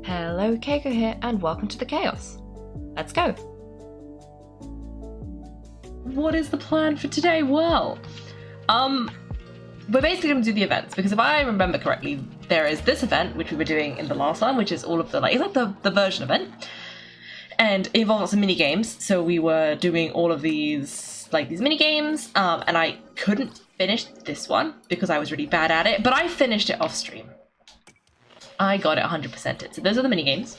Hello, Kaiko here, and welcome to the chaos. Let's go. What is the plan for today? Well, we're basically going to do the events, because if I remember correctly, there is this event, which we were doing in the last one, which is all of the, it's like the version event. And it involved lots of mini games, so we were doing all of these, these mini games, and I couldn't finish this one because I was really bad at it, but I finished it off stream. I got it 100%ed. So those are the mini games.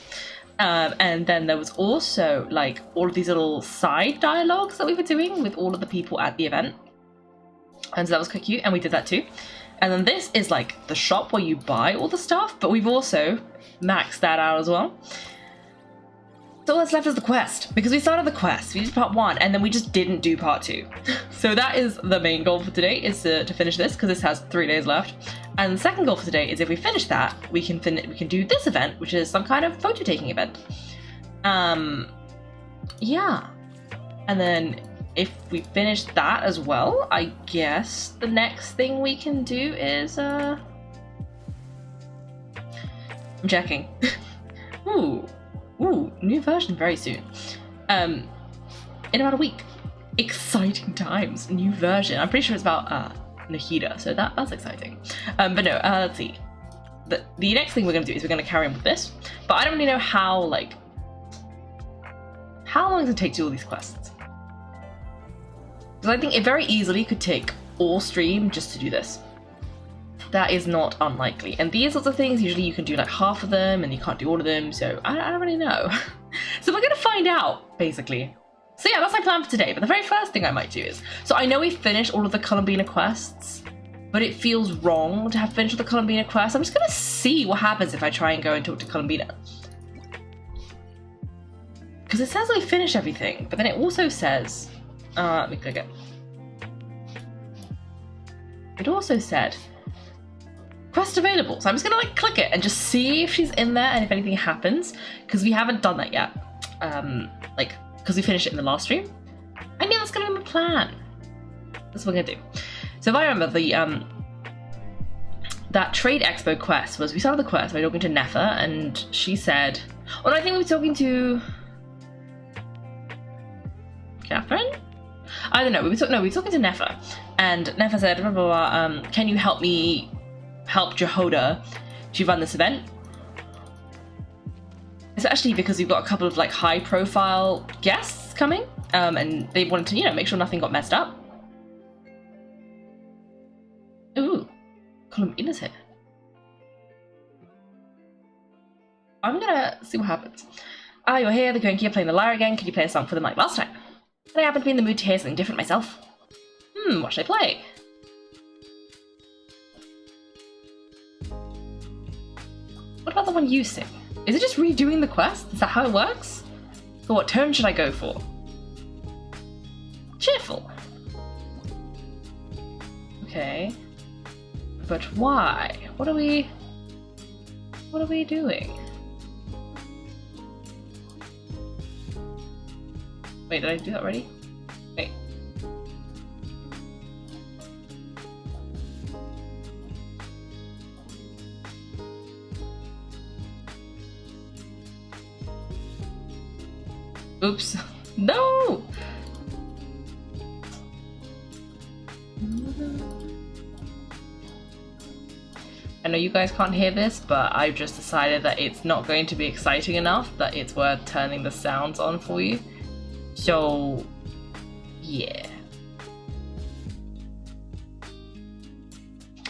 And then there was also all of these little side dialogues that we were doing with all of the people at the event. And so that was quite cute, and we did that too. And then this is the shop where you buy all the stuff, but we've also maxed that out as well. So all that's left is the quest, because we started the quest, we did part 1, and then we just didn't do part 2. So that is the main goal for today, is to finish this, because this has 3 days left. And the second goal for today is if we finish that, we can do this event, which is some kind of photo taking event. Yeah. And then if we finish that as well, I guess the next thing we can do is I'm checking. Ooh, new version very soon. In about a week. Exciting times, new version. I'm pretty sure it's about Nahida, so that's exciting. But no, let's see. The next thing we're gonna do is we're gonna carry on with this, but I don't really know how long does it take to do all these quests? Because I think it very easily could take all stream just to do this. That is not unlikely. And these sorts of things, usually you can do half of them and you can't do all of them, so I don't really know. So we're gonna find out, basically. So yeah, that's my plan for today, but the very first thing I might do is, so I know we finished all of the Columbina quests, but it feels wrong to have finished all the Columbina quests. I'm just gonna see what happens if I try and go and talk to Columbina. Because it says I finished everything, but then it also says, let me click it. It also said, quest available. So I'm just gonna click it and just see if she's in there and if anything happens, because we haven't done that yet. Because we finished it in the last stream. I knew that's gonna be my plan. That's what we're gonna do. So if I remember, that Trade Expo quest was, we started the quest by talking to Nefa, and she said, well, I think we were talking to Catherine? I don't know, we were talking to Nefa, and Nefa said, blah, blah, blah, can you help me help Jehoda to run this event? Especially because we've got a couple of high profile guests coming, and they wanted to, make sure nothing got messed up. Ooh, Columbina's here. I'm gonna see what happens. You're here, the Gwenki are playing the lyre again. Can you play a song for them like last time? And I happen to be in the mood to hear something different myself. What should I play? What about the one you sing? Is it just redoing the quest? Is that how it works? So what tone should I go for? Cheerful. Okay. But why? What are we doing? Wait, did I do that already? Wait. Oops. No! I know you guys can't hear this, but I've just decided that it's not going to be exciting enough that it's worth turning the sounds on for you. So, yeah.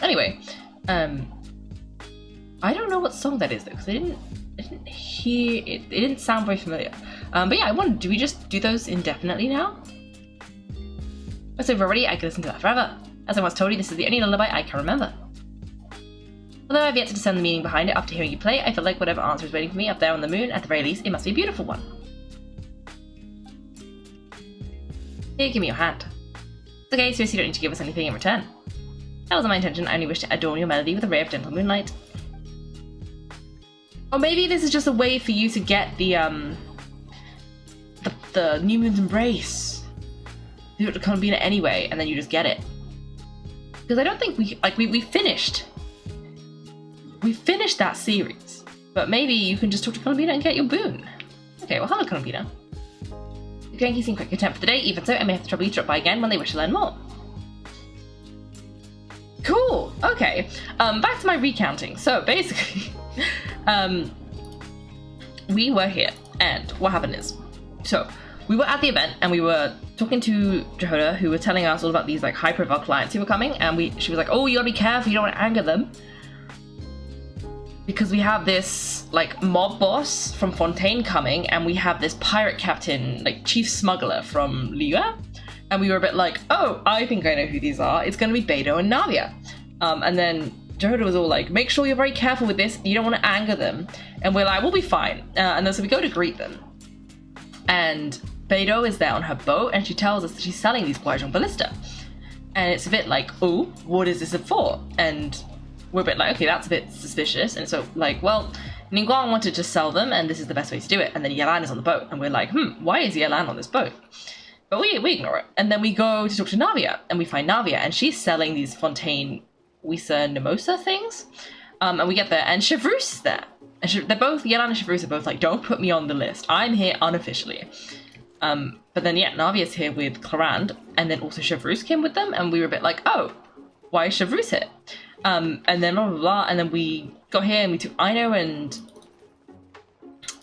Anyway, I don't know what song that is though, because I didn't hear it. It didn't sound very familiar. But yeah, I wonder, do we just do those indefinitely now? That's over already. I can listen to that forever. As I once told you, this is the only lullaby I can remember. Although I've yet to discern the meaning behind it after hearing you play, I feel like whatever answer is waiting for me up there on the moon, at the very least, it must be a beautiful one. Here, give me your hand. It's okay, seriously, you don't need to give us anything in return. That wasn't my intention. I only wish to adorn your melody with a ray of gentle moonlight. Or maybe this is just a way for you to get the New Moon's Embrace. You have to Columbina anyway, and then you just get it. Because I don't think we finished that series. But maybe you can just talk to Columbina and get your boon. Okay, well, hello, Columbina. The Genki seem quite content for the day. Even so, I may have to trouble you to drop by again when they wish to learn more. Cool. Okay. Back to my recounting. So basically, we were here, and what happened is, so we were at the event and we were talking to Jehoda, who was telling us all about these like high-profile clients who were coming, and she was like, "Oh, you gotta be careful. You don't want to anger them." Because we have this like mob boss from Fontaine coming, and we have this pirate captain, like chief smuggler from Liyue, and we were a bit like, oh, I think I know who these are. It's going to be Beidou and Navia. And then Jehoda was all like, make sure you're very careful with this. You don't want to anger them. And we're like, we'll be fine. And then so we go to greet them, and Beidou is there on her boat, and she tells us that she's selling these Guizhong Ballista. And it's a bit like, oh, what is this for? And we're a bit like, okay, that's a bit suspicious. And so like, well, Ningguang wanted to sell them, and this is the best way to do it. And then Yelan is on the boat, and we're like, why is Yelan on this boat? But we ignore it. And then we go to talk to Navia, and we find Navia, and she's selling these Fontaine Wisa Nemosa things. And we get there, and Chevreuse is there. And they're both, Yelan and Chevreuse are both like, don't put me on the list. I'm here unofficially. But then, yeah, Navia's here with Clarande, and then also Chevreuse came with them, and we were a bit like, oh, why is Chevreuse here? And then blah, blah, blah, and then we got here, and we took Aino and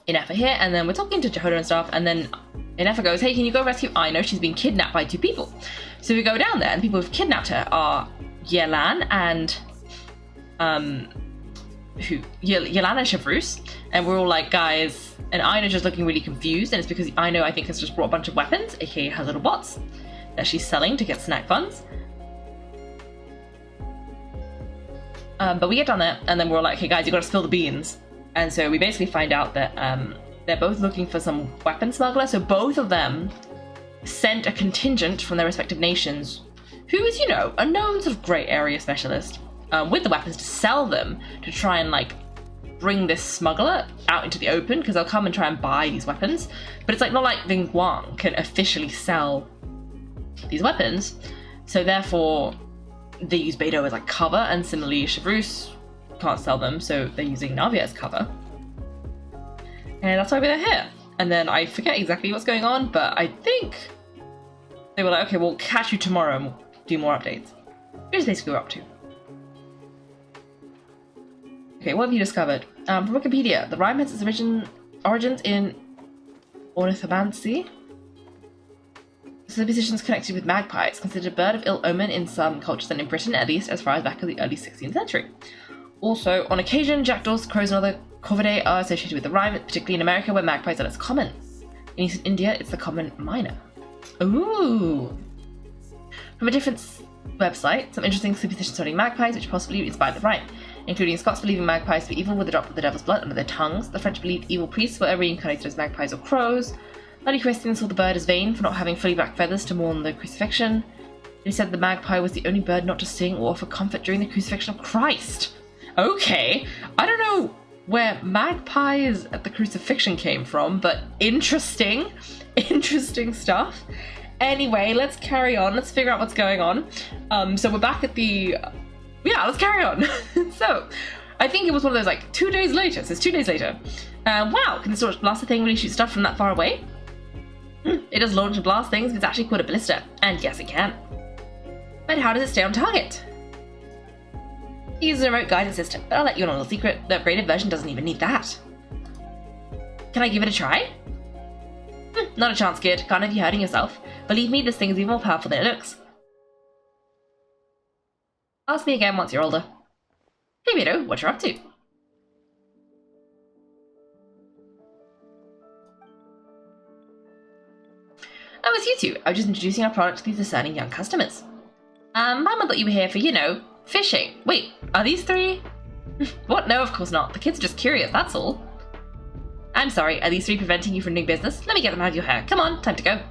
Inefa here, and then we're talking to Jehoda and stuff, and then Inefa goes, hey, can you go rescue Aino? She's been kidnapped by 2 people. So we go down there, and the people who've kidnapped her are Yelan and Yelan and Chevreuse, and we're all like, guys, and Aino's just looking really confused, and it's because Aino, I think, has just brought a bunch of weapons, aka her little bots, that she's selling to get snack funds. But we get down there, and then we're like, hey guys, you gotta spill the beans. And so we basically find out that they're both looking for some weapon smuggler, so both of them sent a contingent from their respective nations, who is, you know, a known sort of grey area specialist, with the weapons to sell them, to try and like bring this smuggler out into the open, because they'll come and try and buy these weapons. But it's like not like Ningguang can officially sell these weapons, so therefore they use Beidou as like cover, and similarly Chevreuse can't sell them, so they're using Navia as cover. And that's why we're here. And then I forget exactly what's going on, but I think they were like, okay, we'll catch you tomorrow and we'll do more updates. Which is basically what we're up to. Okay, what have you discovered? From Wikipedia, the rhyme has its origins in ornithomancy. Superstitions connected with magpies, considered a bird of ill omen in some cultures, and in Britain at least as far as back in the early 16th century. Also, on occasion, jackdaws, crows, and other corvidae are associated with the rhyme, particularly in America where magpies are less common. In Eastern India, it's the common myna. Ooh! From a different website, some interesting superstitions surrounding magpies which possibly inspired the rhyme, including Scots believing magpies to be evil with a drop of the devil's blood under their tongues. The French believed evil priests were reincarnated as magpies or crows. Early Christians saw the bird as vain for not having fully black feathers to mourn the crucifixion. They said the magpie was the only bird not to sing or offer comfort during the crucifixion of Christ. Okay, I don't know where magpies at the crucifixion came from, but interesting stuff. Anyway, let's carry on. Let's figure out what's going on. So we're back at the... Yeah, let's carry on. So, I think it was one of those, like, 2 days later. So it's 2 days later. Wow, can the blaster thing really shoot stuff from that far away? It does launch and blast things, but it's actually quite a ballista. And yes, it can. But how does it stay on target? It uses a remote guidance system, but I'll let you in on a little secret. The upgraded version doesn't even need that. Can I give it a try? Not a chance, kid. Can't have you hurting yourself. Believe me, this thing is even more powerful than it looks. Ask me again once you're older. Hey, Beidou, what you're up to? Oh, it's you two. I was just introducing our product to these discerning young customers. Mama thought you were here for, you know, fishing. Wait, are these 3? What? No, of course not. The kids are just curious, that's all. I'm sorry, are these 3 preventing you from doing business? Let me get them out of your hair. Come on, time to go.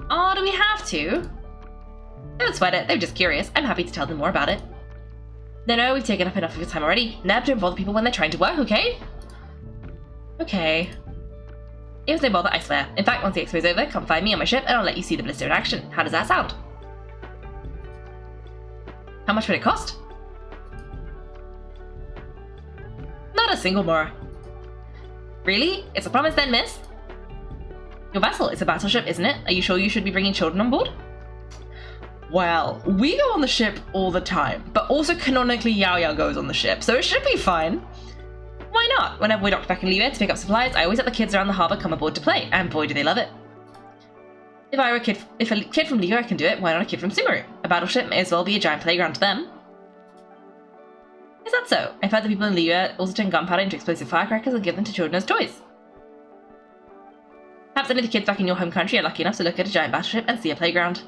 Oh, do we have to? Don't sweat it, they're just curious. I'm happy to tell them more about it. No, we've taken up enough of your time already. Now don't bother people when they're trying to work, okay? Okay. It was no bother, I swear. In fact, once the expo's over, come find me on my ship and I'll let you see the ballista in action. How does that sound? How much would it cost? Not a single more. Really? It's a promise then, miss? Your vessel is a battleship, isn't it? Are you sure you should be bringing children on board? Well, we go on the ship all the time, but also canonically Yao Yao goes on the ship, so it should be fine. Why not? Whenever we dock back in Liyue to pick up supplies, I always let the kids around the harbour come aboard to play, and boy do they love it. If a kid from Liyue can do it, why not a kid from Sumeru? A battleship may as well be a giant playground to them. Is that so? I've heard that people in Liyue also turn gunpowder into explosive firecrackers and give them to children as toys. Perhaps any of the kids back in your home country are lucky enough to look at a giant battleship and see a playground.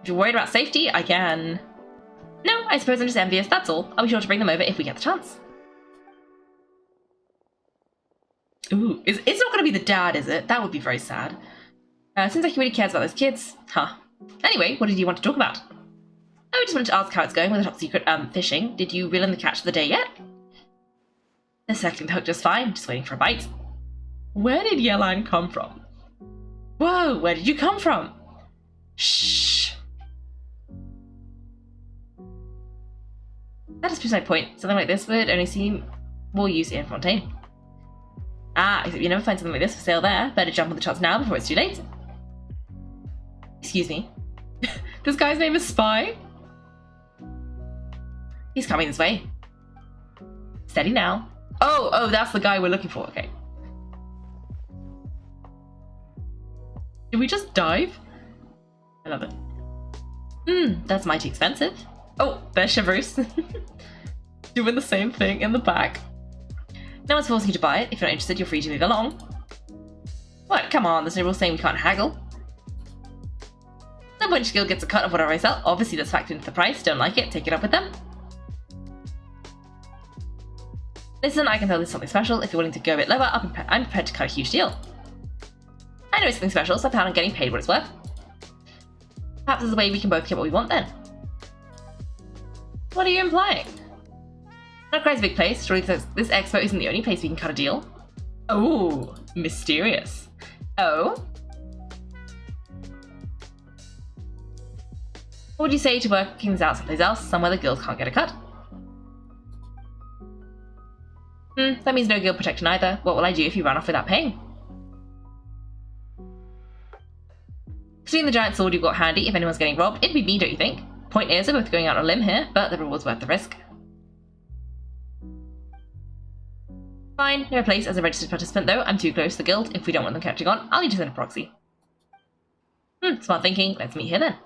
If you're worried about safety, I can... No, I suppose I'm just envious, that's all. I'll be sure to bring them over if we get the chance. Ooh, it's not going to be the dad, is it? That would be very sad. Seems like he really cares about those kids. Huh. Anyway, what did you want to talk about? I just wanted to ask how it's going with the top secret fishing. Did you reel in the catch of the day yet? They're circling the hook just fine, just waiting for a bite. Where did Yelan come from? Whoa, where did you come from? Shh. That just proves my point. Something like this would only seem more use in Fontaine. Ah, except you never find something like this for sale there. Better jump on the chance now before it's too late. Excuse me. This guy's name is Spy? He's coming this way. Steady now. Oh, that's the guy we're looking for. Okay. Did we just dive? I love it. That's mighty expensive. Oh, there's Chevreuse. Doing the same thing in the back. No one's forcing you to buy it. If you're not interested, you're free to move along. What? Come on, there's no rule saying we can't haggle. No point skill gets a cut of whatever I sell. Obviously that's factored into the price. Don't like it, take it up with them. Listen, I can tell this is something special. If you're willing to go a bit lower, I'm prepared to cut a huge deal. I know it's something special, so I plan on getting paid what it's worth. Perhaps there's a way we can both get what we want then. What are you implying? Not quite a big place. Surely this expo isn't the only place we can cut a deal. Oh, mysterious. Oh? What would you say to working things out someplace else, somewhere the guilds can't get a cut? That means no guild protection either. What will I do if you run off without paying? Considering the giant sword you've got handy, if anyone's getting robbed, it'd be me, don't you think? Point is, we're both going out on a limb here, but the reward's worth the risk. Fine, no place as a registered participant though. I'm too close to the guild. If we don't want them catching on, I'll need to send a proxy. Smart thinking. Let's meet here then.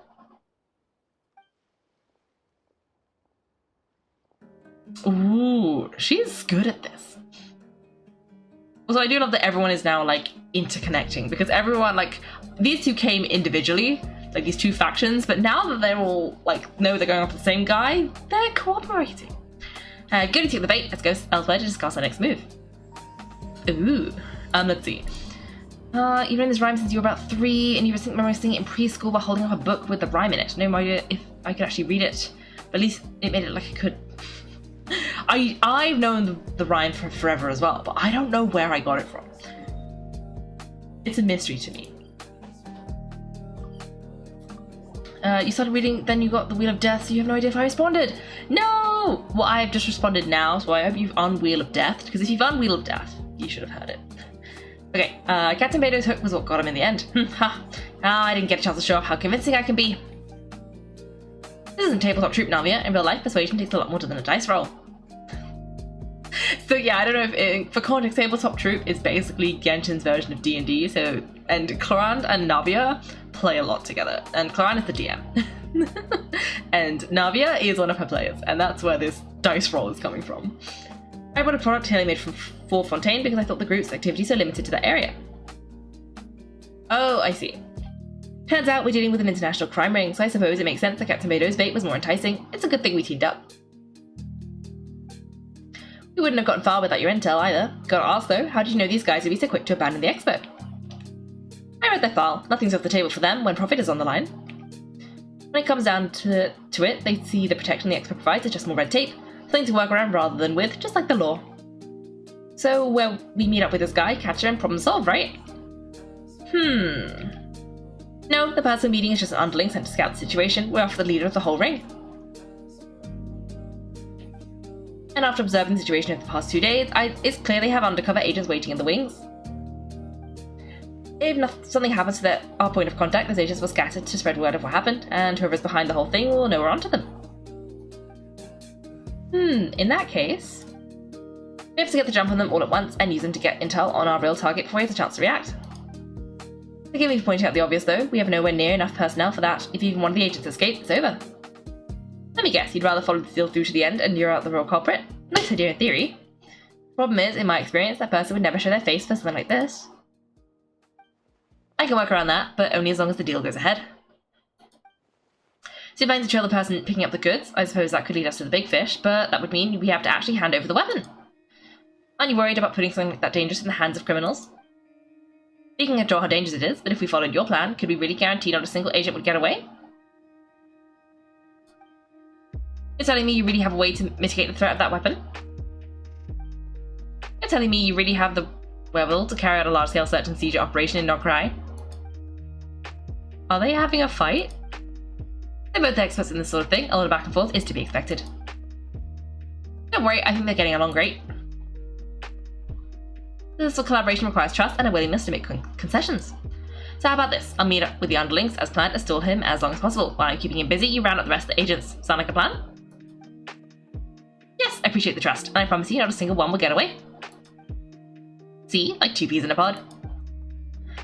Ooh, she's good at this. Also, I do love that everyone is now, like, interconnecting, because everyone, like, these two came individually, like, these two factions, but now that they're all, like, know they're going after the same guy, they're cooperating. Good to take the bait. Let's go elsewhere to discuss our next move. Ooh, let's see. You've known this rhyme since you were about 3, and you were memorizing it in preschool while holding up a book with the rhyme in it. No idea if I could actually read it, but at least it made it like I could. I've known the rhyme for forever as well, but I don't know where I got it from. It's a mystery to me. You started reading, then you got the Wheel of Death, so you have no idea if I responded. No! Well, I've just responded now, so I hope you've Unwheel of Death, because if you've Unwheel of Death, you should have heard it. Okay, Captain Beto's hook was what got him in the end. I didn't get a chance to show off how convincing I can be. This isn't tabletop troop, Navia. In real life, persuasion takes a lot more than a dice roll. So yeah, I don't know if for context, tabletop troop is basically Genshin's version of D&D. So, and Clarand and Navia play a lot together, and Clarand is the DM, and Navia is one of her players, and that's where this dice roll is coming from. I bought a product tailor-made for Fontaine because I thought the group's activities are limited to that area. Oh, I see. Turns out we're dealing with an international crime ring, so I suppose it makes sense that Captain Beto's bait was more enticing. It's a good thing we teamed up. We wouldn't have gotten far without your intel either. Gotta ask though, how did you know these guys would be so quick to abandon the expo? I read their file. Nothing's off the table for them when profit is on the line. When it comes down to it, they see the protection the expo provides is just more red tape, something to work around rather than with, just like the law. So, well, we meet up with this guy, catch her, and problem solved, right? No, the person meeting is just an underling sent to scout the situation. We're after the leader of the whole ring. And after observing the situation over the past 2 days, it's clear they have undercover agents waiting in the wings. If something happens to our point of contact, those agents will scatter to spread word of what happened, and whoever's behind the whole thing will know we're onto them. In that case, we have to get the jump on them all at once and use them to get intel on our real target before he has a chance to react. Forgive me for pointing out the obvious though, we have nowhere near enough personnel for that. If even one of the agents escapes, it's over. Let me guess, you'd rather follow the deal through to the end and you're out the real culprit? Nice idea in theory. Problem is, in my experience, that person would never show their face for something like this. I can work around that, but only as long as the deal goes ahead. So you're planning to trail the person picking up the goods. I suppose that could lead us to the big fish, but that would mean we have to actually hand over the weapon. Aren't you worried about putting something like that dangerous in the hands of criminals? Speaking of how dangerous it is, but if we followed your plan, could we really guarantee not a single agent would get away? You're telling me you really have a way to mitigate the threat of that weapon? You're telling me you really have the wherewithal to carry out a large-scale search and seizure operation in Nokrai? Are they having a fight? They're both experts in this sort of thing. A lot of back and forth is to be expected. Don't worry, I think they're getting along great. This collaboration requires trust and a willingness to make concessions. So how about this? I'll meet up with the underlings as planned and stall him as long as possible. While I'm keeping him busy, you round up the rest of the agents. Sound like a plan? Yes, I appreciate the trust, and I promise you not a single one will get away. See? Like 2 peas in a pod.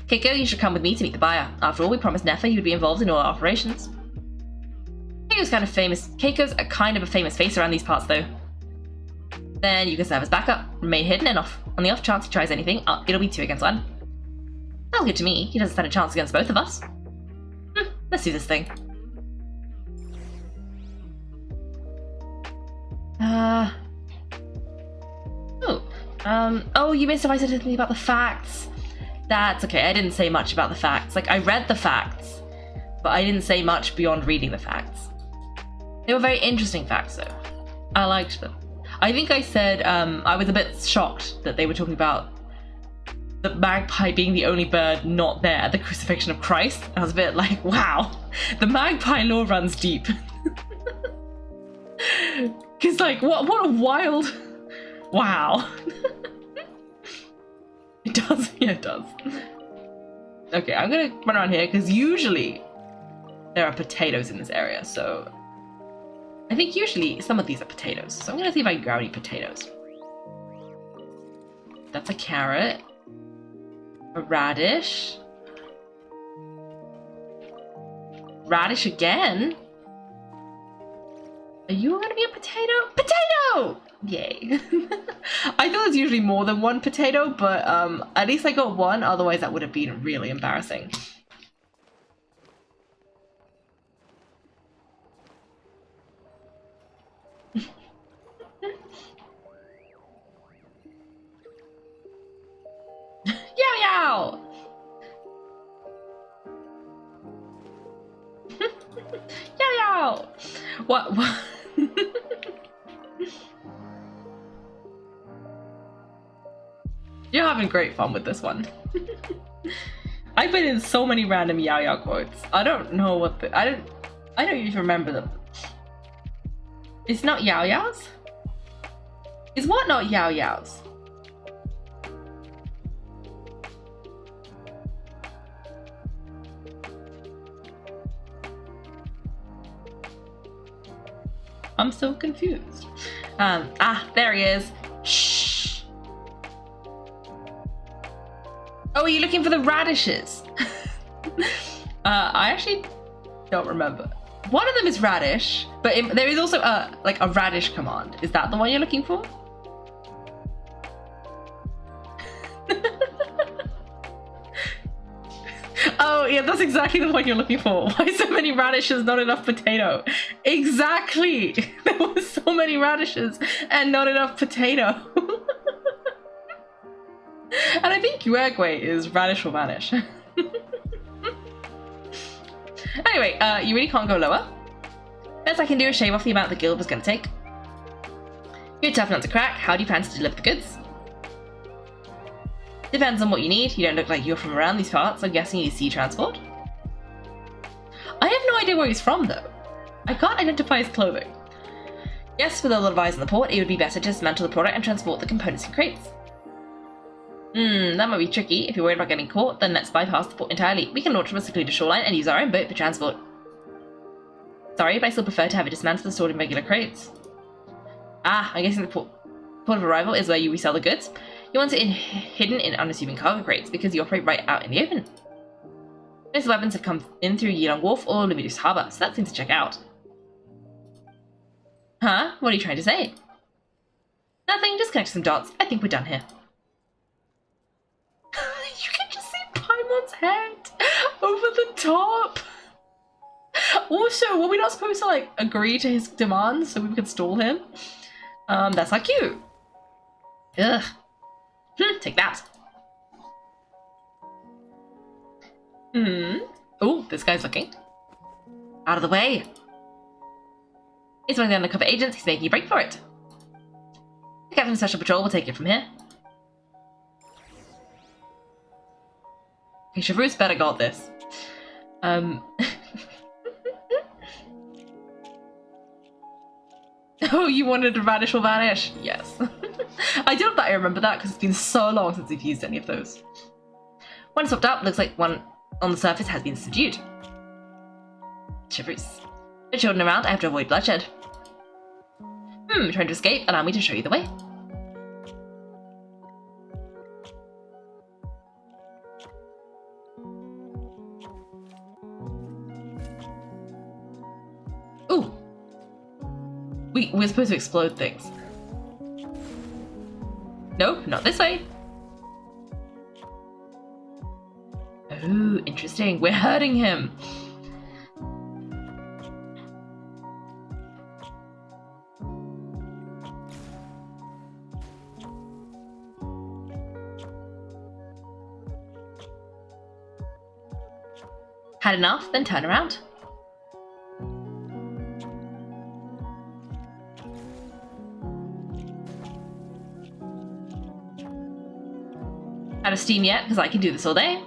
Kaiko, you should come with me to meet the buyer. After all, we promised Nefa you would be involved in all our operations. Keiko's kind of a famous face around these parts, though. Then you can serve as backup, remain hidden, and on the off chance he tries anything, it'll be 2 against 1. Sounds good to me. He doesn't stand a chance against both of us. Let's do this thing. Oh, you missed if I said anything about the facts. That's okay, I didn't say much about the facts. Like, I read the facts, but I didn't say much beyond reading the facts. They were very interesting facts, though. I liked them. I think I said I was a bit shocked that they were talking about the magpie being the only bird not there at the crucifixion of Christ. I was a bit like, wow, the magpie lore runs deep. Because, like, what a wild... Wow. It does, yeah, it does. Okay, I'm gonna run around here, because usually there are potatoes in this area, so... I think usually some of these are potatoes, so I'm gonna see if I can grab any potatoes. That's a carrot. A radish. Radish again? Are you gonna be a potato? Potato! Yay. I thought there's usually more than one potato, but at least I got one, otherwise that would have been really embarrassing. Yow yow! Yow yow! What? You're having great fun with this one. I put in so many random yow yow quotes. I don't know what the... I don't even remember them. It's not yow yows? Is what not yow yows? I'm so confused. There he is. Shh. Oh, are you looking for the radishes? I actually don't remember. One of them is radish, but there is also like a radish command. Is that the one you're looking for? Oh, yeah, that's exactly the one you're looking for. Why so many radishes, not enough potato? Exactly! There were so many radishes and not enough potato. And I think Uruguay is radish or vanish. Anyway, you really can't go lower. Best I can do is shave off the amount the guild was going to take. You're tough not to crack. How do you plan to deliver the goods? Depends on what you need. You don't look like you're from around these parts. I'm guessing you need sea transport. I have no idea where he's from, though. I can't identify his clothing. Yes, with a lot of eyes on the port, it would be better to dismantle the product and transport the components in crates. That might be tricky. If you're worried about getting caught, then let's bypass the port entirely. We can launch from a secluded shoreline and use our own boat for transport. Sorry, but I still prefer to have it dismantled and stored in regular crates. I'm guessing the port of arrival is where you resell the goods. You want it hidden in unassuming cargo crates because you operate right out in the open. Most weapons have come in through Yilong Wharf or Luminous Harbour, so that seems to check out. Huh? What are you trying to say? Nothing, just connect some dots. I think we're done here. You can just see Paimon's head over the top. Also, were we not supposed to, like, agree to his demands so we could stall him? That's not cute. Ugh. Take that. Oh, this guy's looking. Out of the way. It's one of the undercover agents. He's making a break for it. The captain of Special Patrol will take it from here. Okay, Chevreuse better got this. Oh, you wanted to vanish or vanish? Yes. I don't know that I remember that because it's been so long since we've used any of those. One swapped up, looks like one on the surface has been subdued. Chevreuse. No children around, I have to avoid bloodshed. Trying to escape, allow me to show you the way. Ooh. We're supposed to explode things. Nope, not this way. Oh, interesting. We're hurting him. Had enough? Then turn around. Out of steam yet? Because I can do this all day.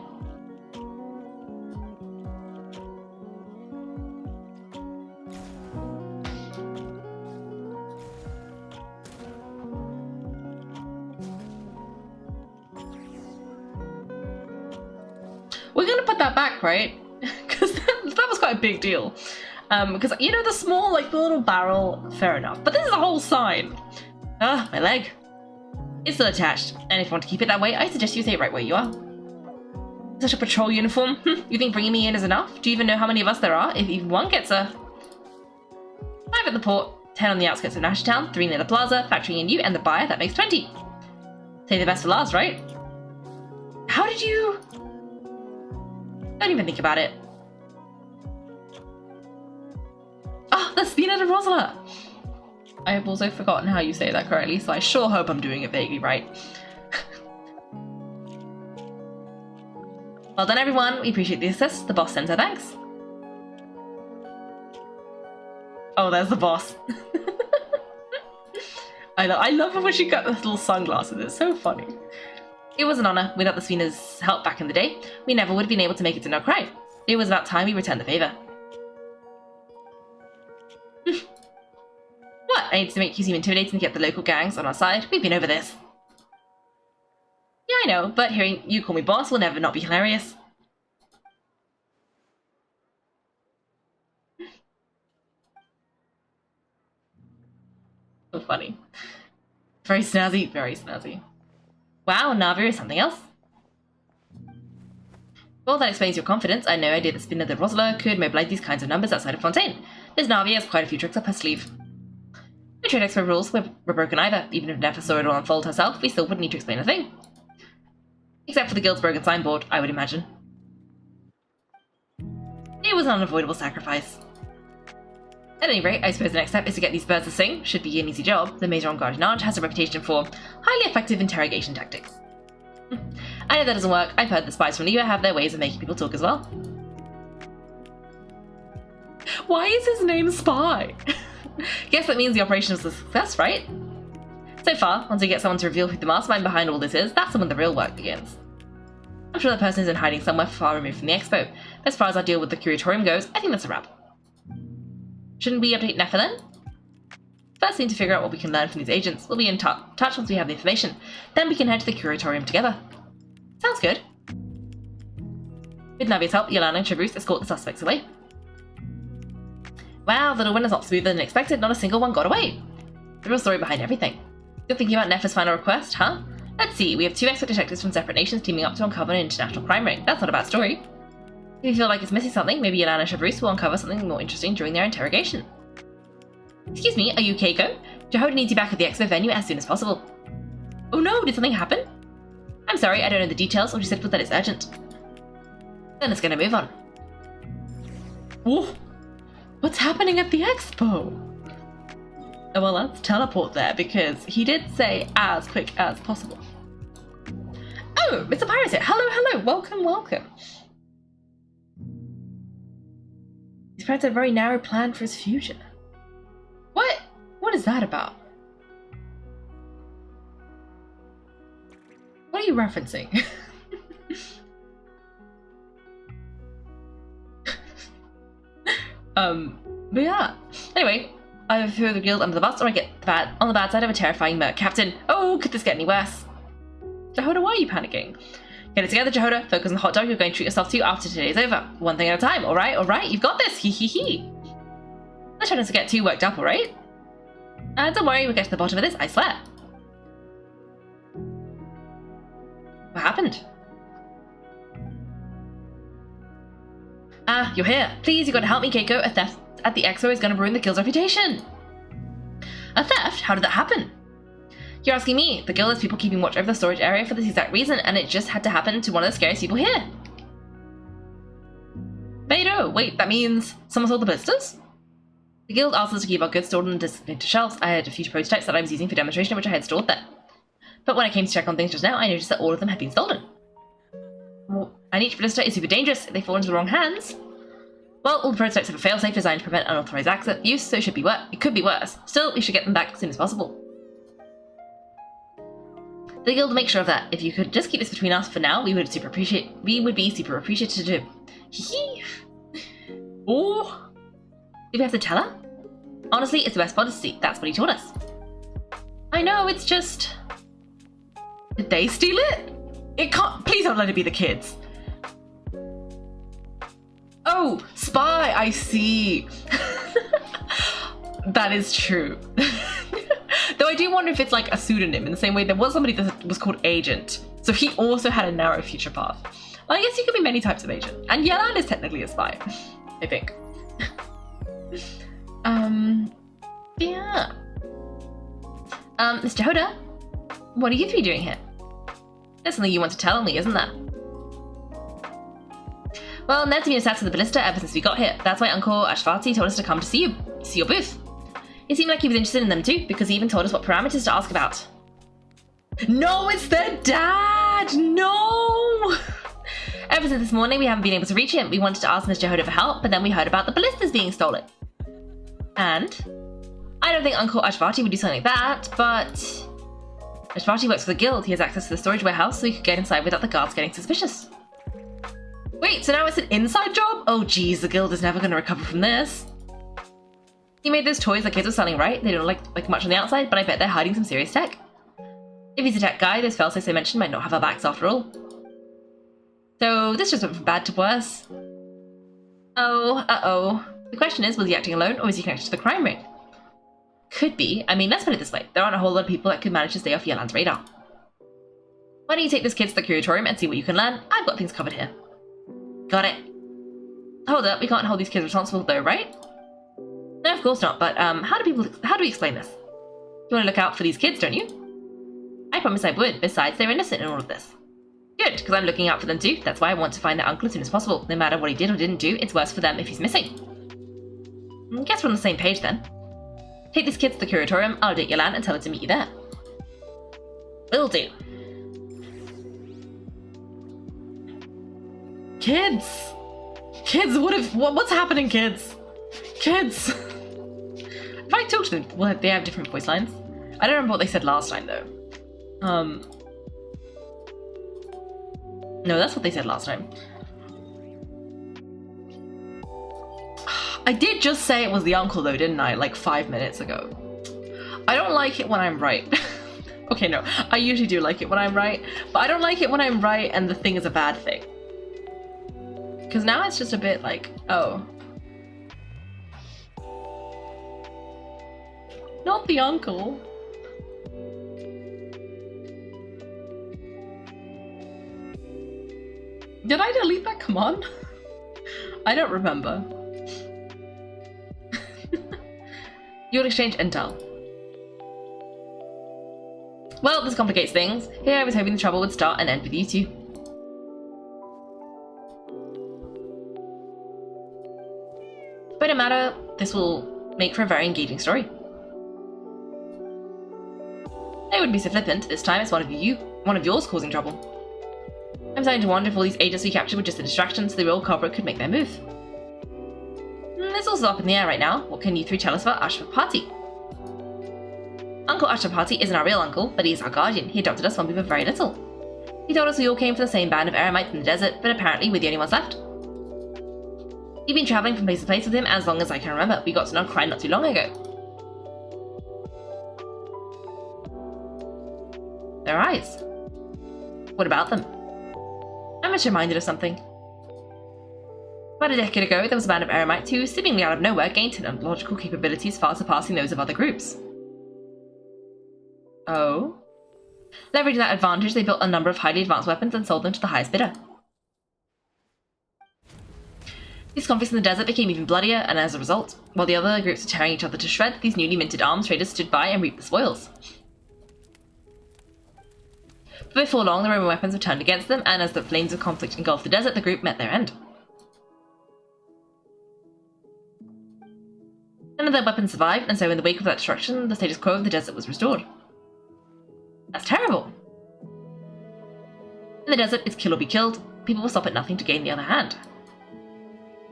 We're gonna put that back, right? Because that was quite a big deal. Because, you know, the small, like, the little barrel, fair enough. But this is a whole sign. My leg. It's still attached, and if you want to keep it that way, I suggest you stay right where you are. Such a patrol uniform? You think bringing me in is enough? Do you even know how many of us there are? If even one gets a... 5 at the port, 10 on the outskirts of Nashtown, 3 near the plaza, factoring in you and the buyer, that makes 20. Save the best for last, right? How did you... Don't even think about it. The Spina de Rosala! I have also forgotten how you say that correctly, so I sure hope I'm doing it vaguely right. Well done, everyone. We appreciate the assist. The boss sends her thanks. Oh, there's the boss. I love it when she got those little sunglasses. It's so funny. It was an honor. Without the Spina's help back in the day, we never would have been able to make it to No Crime. It was about time we returned the favor. What? I need to make you seem intimidating to get the local gangs on our side. We've been over this. Yeah, I know, but hearing you call me boss will never not be hilarious. So funny. Very snazzy, very snazzy. Wow, Navia is something else. Well, that explains your confidence. I had no idea that Spina de Rosala could mobilize these kinds of numbers outside of Fontaine. This Navia has quite a few tricks up her sleeve. No trade expert rules were broken either. Even if Nefer saw it all unfold herself, we still wouldn't need to explain a thing. Except for the guild's broken signboard, I would imagine. It was an unavoidable sacrifice. At any rate, I suppose the next step is to get these birds to sing. Should be an easy job. The Maison Gardiennage has a reputation for highly effective interrogation tactics. I know that doesn't work. I've heard the spies from Leo have their ways of making people talk as well. Why is his name Spy? Guess that means the operation was a success, right? So far, once we get someone to reveal who the mastermind behind all this is, that's when the real work begins. I'm sure that person is in hiding somewhere far removed from the expo. As far as our deal with the curatorium goes, I think that's a wrap. Shouldn't we update Nefer then? First, we need to figure out what we can learn from these agents. We'll be in touch once we have the information. Then we can head to the curatorium together. Sounds good. With Navia's help, Yolanda and Traverse escort the suspects away. Wow, the win is not smoother than expected. Not a single one got away. The real story behind everything. You're thinking about Nefer's final request, huh? Let's see, we have 2 expert detectives from separate nations teaming up to uncover an international crime ring. That's not a bad story. If you feel like it's missing something, maybe Yolanda and Traverse will uncover something more interesting during their interrogation. Excuse me, are you Kaiko? Jehoda needs you back at the expo venue as soon as possible. Oh no, did something happen? I'm sorry, I don't know the details, all she said was that it's urgent. Then it's gonna move on. Whoa! What's happening at the expo? Oh, well, let's teleport there, because he did say as quick as possible. Oh, Mr. Pirate's here. Hello, hello. Welcome, welcome. He's perhaps a very narrow plan for his future. What? What is that about? What are you referencing? But yeah. Anyway, I threw the guild under the bus, or I get on the bad side of a terrifying merc captain. Oh, could this get any worse? Jehoda, why are you panicking? Get it together, Jehoda. Focus on the hot dog you're going to treat yourself to after today's over. One thing at a time, alright, you've got this, hee hee hee. Let's try not to get too worked up, alright? Don't worry, we'll get to the bottom of this, I swear. What happened? Ah, you're here. Please, you gotta help me, Keiko. A theft at the expo is gonna ruin the guild's reputation. A theft? How did that happen? You're asking me. The guild has people keeping watch over the storage area for this exact reason, and it just had to happen to one of the scariest people here. Beto, wait, that means someone sold the blisters? The guild asked us to keep our goods stored on designated shelves. I had a few prototypes that I was using for demonstration, which I had stored there. But when I came to check on things just now, I noticed that all of them had been stolen. Well, and each blister is super dangerous if they fall into the wrong hands. Well, all the prototypes have a failsafe designed to prevent unauthorized access use, so it could be worse. Still, we should get them back as soon as possible. The guild will make sure of that. If you could just keep this between us for now, we would be super appreciative. Hee. Oh, did we have to tell her? Honestly, it's the best policy. That's what he told us. I know, it's just... Did they steal it? It can't... Please don't let it be the kids. Oh, spy, I see. That is true. Though I do wonder if it's like a pseudonym in the same way there was somebody that was called Agent. So he also had a narrow future path. Well, I guess you could be many types of agent. And Yelan is technically a spy, I think. Yeah. Mr. Hoda, what are you three doing here? There's something you want to tell me, isn't there? Well, Ned's been attached to the ballista ever since we got here. That's why Uncle Ashvapati told us to come to see your booth. It seemed like he was interested in them too, because he even told us what parameters to ask about. No, it's their dad! No! Ever since this morning, we haven't been able to reach him. We wanted to ask Mr. Hoda for help, but then we heard about the ballistas being stolen. And? I don't think Uncle Ashvapati would do something like that, but... Ashvapati works for the guild. He has access to the storage warehouse, so he could get inside without the guards getting suspicious. Wait, so now it's an inside job? Oh geez, the guild is never going to recover from this. He made those toys the kids were selling, right? They don't look like much on the outside, but I bet they're hiding some serious tech. If he's a tech guy, those failsafes I mentioned might not have our backs after all. So this just went from bad to worse. Oh, uh-oh. The question is, was he acting alone, or was he connected to the crime ring? Could be. I mean, let's put it this way. There aren't a whole lot of people that could manage to stay off Yelan's radar. Why don't you take this kid to the curatorium and see what you can learn? I've got things covered here. Got it. Hold up, we can't hold these kids responsible though, right? No, of course not, but how do we explain this? You want to look out for these kids, don't you? I promise I would. Besides, they're innocent in all of this. Good, because I'm looking out for them too. That's why I want to find their uncle as soon as possible. No matter what he did or didn't do, it's worse for them if he's missing. I guess we're on the same page then. Take these kids to the curatorium, I'll date Yelan and tell her to meet you there. Will do. Kids! Kids, what's happening, kids? Kids! If I talk to them, well, they have different voice lines. I don't remember what they said last time, though. No, that's what they said last time. I did just say it was the uncle, though, didn't I? Like 5 minutes ago. I don't like it when I'm right. Okay, no, I usually do like it when I'm right, but I don't like it when I'm right and the thing is a bad thing. Because now it's just a bit like, oh. Not the uncle. Did I delete that command? I don't remember. You'll exchange intel. Well, this complicates things. Here I was hoping the trouble would start and end with you two. But no matter, this will make for a very engaging story. I wouldn't be so flippant. This time it's one of yours causing trouble. I'm starting to wonder if all these agents we captured were just a distraction so the real culprit could make their move. It's also up in the air right now. What can you three tell us about Ashvapati? Uncle Ashvapati isn't our real uncle, but he is our guardian. He adopted us when we were very little. He told us we all came from the same band of eremites in the desert, but apparently we're the only ones left. We've been travelling from place to place with him as long as I can remember. We got to know crime not too long ago. Their eyes. What about them? I'm much reminded of something. About a decade ago, there was a band of eremites who, seemingly out of nowhere, gained technological capabilities far surpassing those of other groups. Oh? Leveraging that advantage, they built a number of highly advanced weapons and sold them to the highest bidder. These conflicts in the desert became even bloodier, and as a result, while the other groups were tearing each other to shreds, these newly minted arms traders stood by and reaped the spoils. But before long, the Roman weapons were turned against them, and as the flames of conflict engulfed the desert, the group met their end. None of their weapons survived, and so in the wake of that destruction, the status quo of the desert was restored. That's terrible! In the desert, it's kill or be killed. People will stop at nothing to gain the other hand.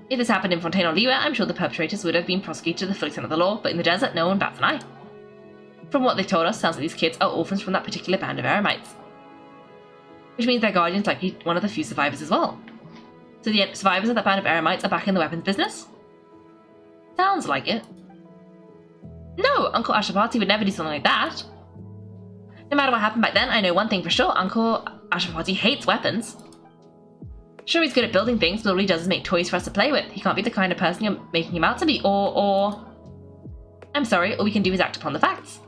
If this happened in Fontaine or Liwa, I'm sure the perpetrators would have been prosecuted to the full extent of the law, but in the desert, no one bats an eye. From what they've told us, sounds like these kids are orphans from that particular band of eremites. Which means their guardian's likely one of the few survivors as well. So the survivors of that band of eremites are back in the weapons business? Sounds like it. No, Uncle Ashvapati would never do something like that. No matter what happened back then, I know one thing for sure, Uncle Ashvapati hates weapons. Sure, he's good at building things, but all he does is make toys for us to play with. He can't be the kind of person you're making him out to be, or... I'm sorry, all we can do is act upon the facts.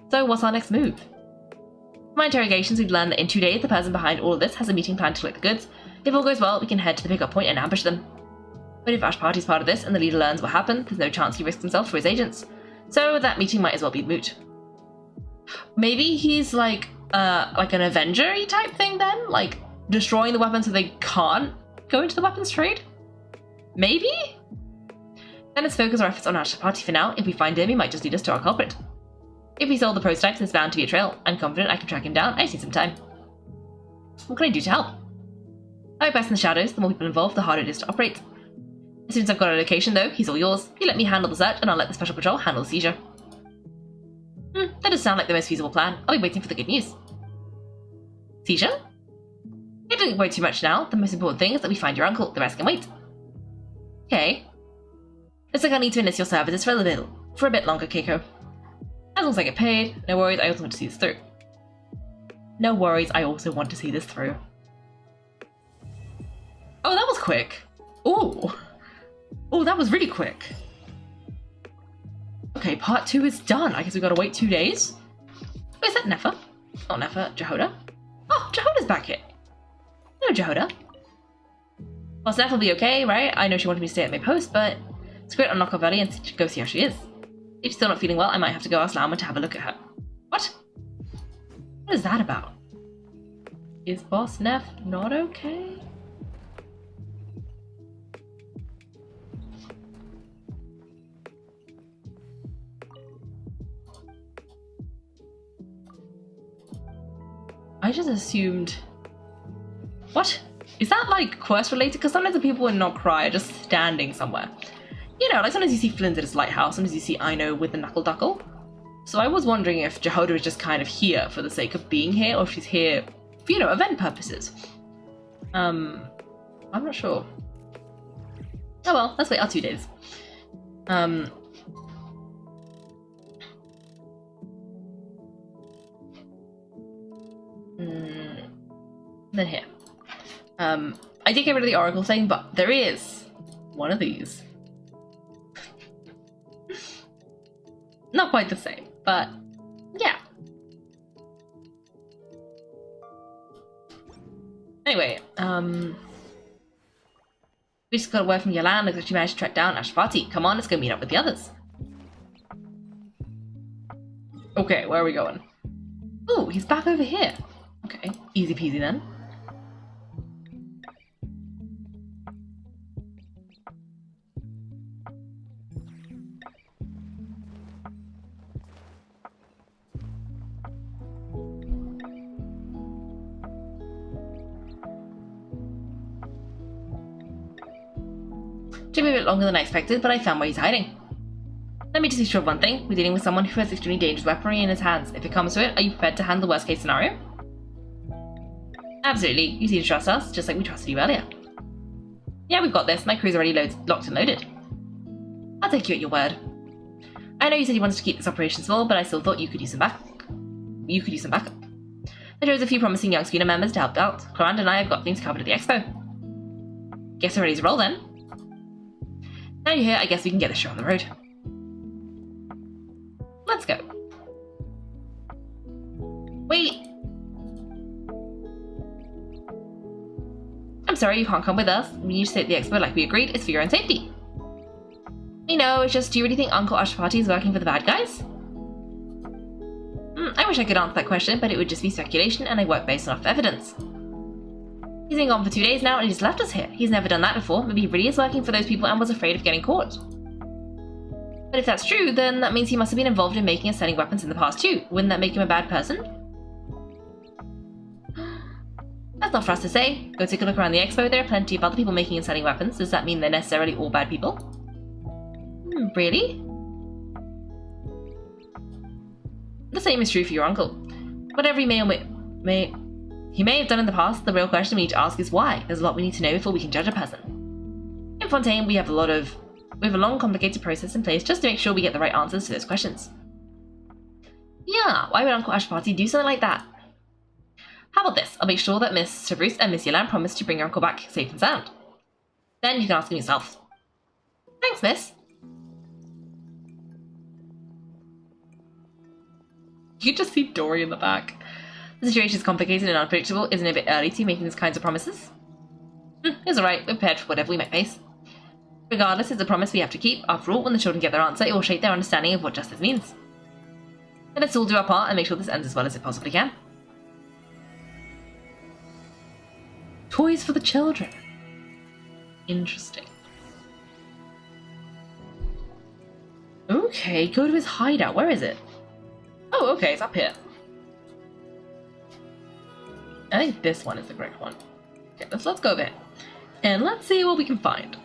So what's our next move? From my interrogations, we've learned that in 2 days, the person behind all of this has a meeting planned to collect the goods. If all goes well, we can head to the pickup point and ambush them. But if Ashvapati's part of this and the leader learns what happened, there's no chance he risks himself for his agents. So that meeting might as well be moot. Maybe he's like an Avenger-y type thing then? Like, destroying the weapons so they can't go into the weapons trade? Maybe? Then let's focus our efforts on Ashvapati for now. If we find him, he might just lead us to our culprit. If we sold the prototypes, there's bound to be a trail. I'm confident I can track him down. I just need some time. What can I do to help? I work best in the shadows. The more people involved, the harder it is to operate. As soon as I've got a location, though, he's all yours. You let me handle the search, and I'll let the special patrol handle the seizure. That does sound like the most feasible plan. I'll be waiting for the good news. Seizure? I don't worry too much now. The most important thing is that we find your uncle. The rest can wait. Okay. Looks like I'll need to enlist your services for a bit longer, Kaiko. As long as I get paid. No worries, I also want to see this through. No worries, I also want to see this through. Oh, that was quick. Ooh. Oh, that was really quick. Okay, part 2 is done. I guess we've got to wait 2 days. Oh, is that Nefa? Not Nefa, Jehoda. Oh, Jehoda's back here. No, Jehoda. Well, Nefa will be okay, right? I know she wanted me to stay at my post, but it's great on Knockout Valley and go see how she is. If she's still not feeling well, I might have to go ask Lama to have a look at her. What? What is that about? Is Boss Neff not okay? I just assumed... What? Is that like quest related? Because sometimes the people in Not Cry are just standing somewhere. You know, like sometimes you see Flynn's at his lighthouse, sometimes you see Aino with the Knuckle Duckle. So I was wondering if Jehoda is just kind of here for the sake of being here, or if she's here for, you know, event purposes. I'm not sure. Oh well, let's wait our 2 days. Then here. I did get rid of the oracle thing, but there is one of these. Not quite the same, but yeah. Anyway, we just got a word from Yalan. Looks like she managed to track down Ashvapati. Come on, let's go meet up with the others. Okay, where are we going? Oh, he's back over here. Okay, easy peasy then. Took me a bit longer than I expected, but I found where he's hiding. Let me just be sure of one thing. We're dealing with someone who has extremely dangerous weaponry in his hands. If it comes to it, are you prepared to handle the worst case scenario? Absolutely. You seem to trust us, just like we trusted you earlier. Yeah, we've got this. My crew's already locked and loaded. I'll take you at your word. I know you said you wanted to keep this operation small, but I still thought you could use some backup. I chose a few promising young Spina members to help out. Claranda and I have got things covered at the expo. Guess we're ready to roll then. Now you're here, I guess we can get the show on the road. Let's go. Wait. I'm sorry you can't come with us. We need to stay at the expo like we agreed. It's for your own safety. You know, it's just, do you really think Uncle Ashvapati is working for the bad guys? I wish I could answer that question, but it would just be speculation, and I work based on enough evidence. He's been gone for 2 days now, and he just left us here. He's never done that before. Maybe he really is working for those people and was afraid of getting caught. But if that's true, then that means he must have been involved in making and selling weapons in the past too. Wouldn't that make him a bad person? That's not for us to say. Go take a look around the expo. There are plenty of other people making and selling weapons. Does that mean they're necessarily all bad people? Really? The same is true for your uncle. Whatever he may have done in the past, the real question we need to ask is why. There's a lot we need to know before we can judge a person. In Fontaine, we have a long, complicated process in place just to make sure we get the right answers to those questions. Yeah, why would Uncle Ashvapati do something like that? How about this? I'll make sure that Mr. Bruce and Miss Yolan promise to bring your uncle back safe and sound. Then you can ask him yourself. Thanks, miss. You can just see Dory in the back. The situation is complicated and unpredictable. Isn't it a bit early to be making these kinds of promises? It's alright, we're prepared for whatever we might face. Regardless, it's a promise we have to keep. After all, when the children get their answer, it will shape their understanding of what justice means. And let's all do our part and make sure this ends as well as it possibly can. Toys for the children. Interesting. Okay, go to his hideout. Where is it? Oh, okay, it's up here. I think this one is the correct one. Okay, let's go there. And let's see what we can find.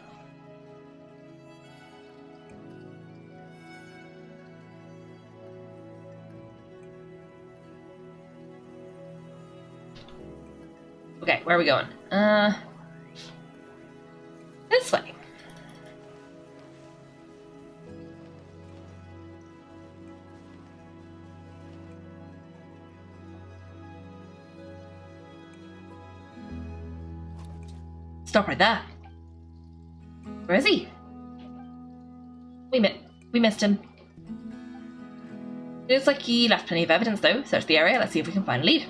Okay, where are we going? This way. Stop right there. Where is he? We missed him. Looks like he left plenty of evidence though. Search the area, let's see if we can find a lead.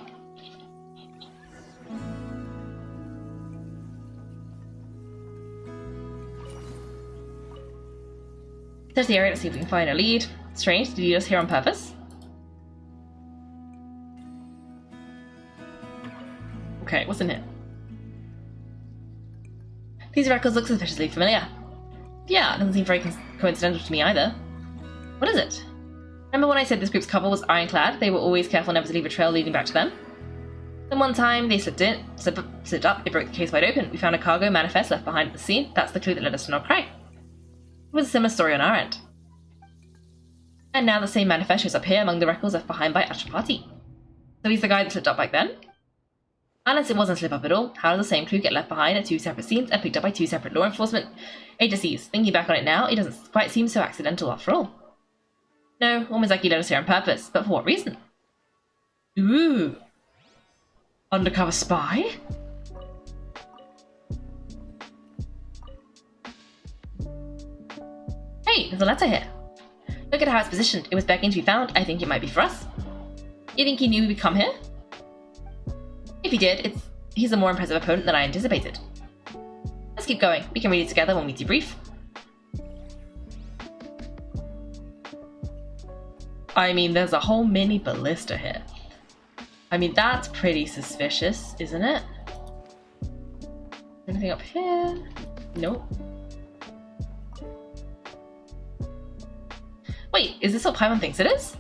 Search the area, let's see if we can find a lead. Strange, did he just here on purpose? Okay, what's in here? These records look suspiciously familiar. Yeah, it doesn't seem very coincidental to me either. What is it? Remember when I said this group's cover was ironclad? They were always careful never to leave a trail leading back to them. Then one time they slipped up, it broke the case wide open. We found a cargo manifest left behind at the scene. That's the clue that led us to Knock Cry. It was a similar story on our end. And now the same manifest shows up here among the records left behind by Ashvapati. So he's the guy that slipped up back then? Unless it wasn't slip up at all, how does the same clue get left behind at two separate scenes and picked up by two separate law enforcement agencies? Thinking back on it now, it doesn't quite seem so accidental after all. No, almost like he led us here on purpose, but for what reason? Ooh. Undercover spy? Hey, there's a letter here. Look at how it's positioned. It was begging to be found. I think it might be for us. You think he knew we'd come here? If he did, he's a more impressive opponent than I anticipated. Let's keep going. We can read it together when we debrief. I mean, there's a whole mini ballista here. I mean, that's pretty suspicious, isn't it? Anything up here? Nope. Wait, is this what Paimon thinks it is?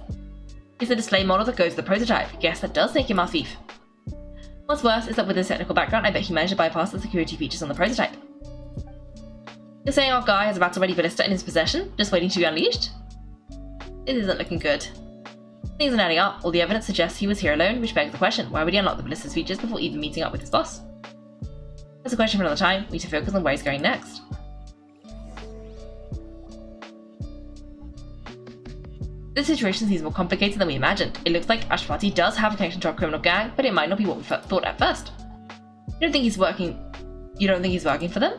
It's the display model that goes with the prototype. Guess that does make him our thief. What's worse is that with his technical background, I bet he managed to bypass the security features on the prototype. You're saying our guy has a battle-ready ballista in his possession, just waiting to be unleashed? It isn't looking good. Things aren't adding up. All the evidence suggests he was here alone, which begs the question, why would he unlock the ballista's features before even meeting up with his boss? That's a question for another time. We need to focus on where he's going next. This situation seems more complicated than we imagined. It looks like Ashvapati does have a connection to our criminal gang, but it might not be what we thought at first. You don't think he's working for them?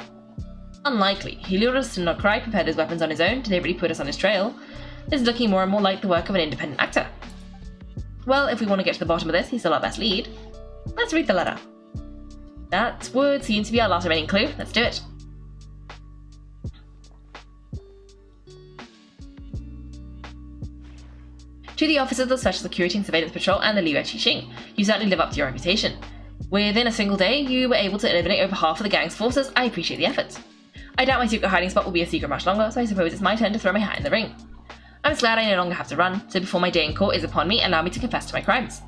Unlikely. He lured us to Nokrai, prepared his weapons on his own, deliberately put us on his trail. This is looking more and more like the work of an independent actor. Well, if we want to get to the bottom of this, he's still our best lead. Let's read the letter. That would seem to be our last remaining clue. Let's do it. To the officers of the Special Security and Surveillance Patrol and the Liu Qixing, you certainly live up to your reputation. Within a single day, you were able to eliminate over half of the gang's forces. I appreciate the efforts. I doubt my secret hiding spot will be a secret much longer, so I suppose it's my turn to throw my hat in the ring. I'm just glad I no longer have to run, so before my day in court is upon me, allow me to confess to my crimes.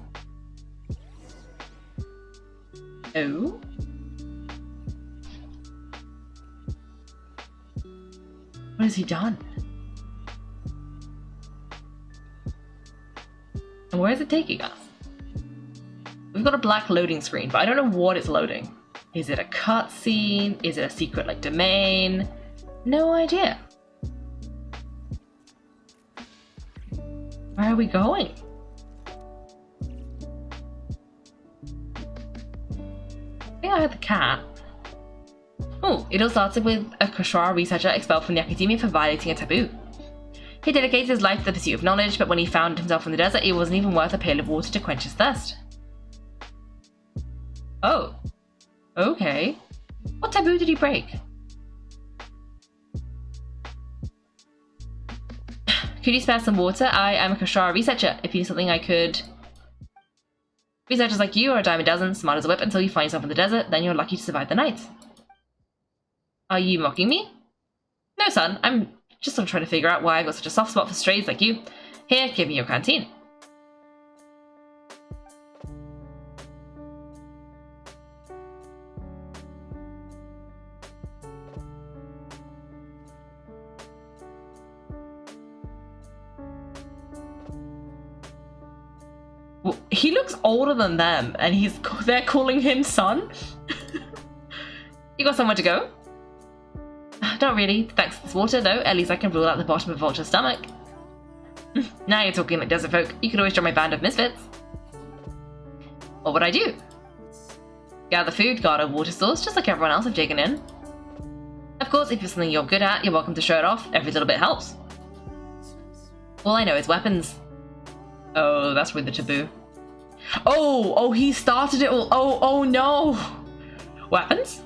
Oh? What has he done? And where is it taking us? We've got a black loading screen, but I don't know what it's loading. Is it a cutscene? Is it a secret like domain? No idea. Where are we going? I think I heard the cat. Oh, it all started with a Kashara researcher expelled from the academia for violating a taboo. He dedicated his life to the pursuit of knowledge, but when he found himself in the desert, it wasn't even worth a pail of water to quench his thirst. Oh. Okay. What taboo did he break? Could you spare some water? I am a Kashara researcher. If you need something I could... Researchers like you are a dime a dozen, smart as a whip until you find yourself in the desert, then you're lucky to survive the night. Are you mocking me? No, son. I'm just sort of trying to figure out why I've got such a soft spot for strays like you. Here, give me your canteen. Well, he looks older than them, and they're calling him son? You got somewhere to go? Not really. Thanks to this water, though, at least I can rule out the bottom of Vulture's stomach. Now you're talking like desert folk. You could always join my band of misfits. What would I do? Gather food, guard a water source, just like everyone else I've taken in. Of course, if it's something you're good at, you're welcome to show it off. Every little bit helps. All I know is weapons. Oh, that's with the taboo. Oh, he started it all. Oh no. Weapons?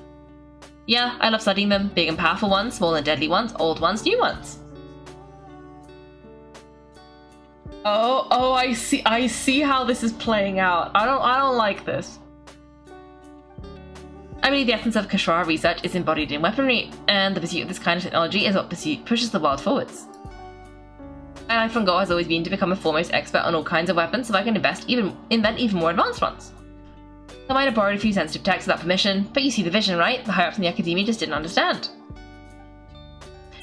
Yeah, I love studying them. Big and powerful ones, small and deadly ones, old ones, new ones. Oh, I see how this is playing out. I don't like this. I believe the essence of Kashara research is embodied in weaponry, and the pursuit of this kind of technology is what pushes the world forwards. My lifelong goal has always been to become a foremost expert on all kinds of weapons so I can invent even more advanced ones. I might have borrowed a few sensitive texts without permission, but you see the vision, right? The higher-ups in the academia just didn't understand.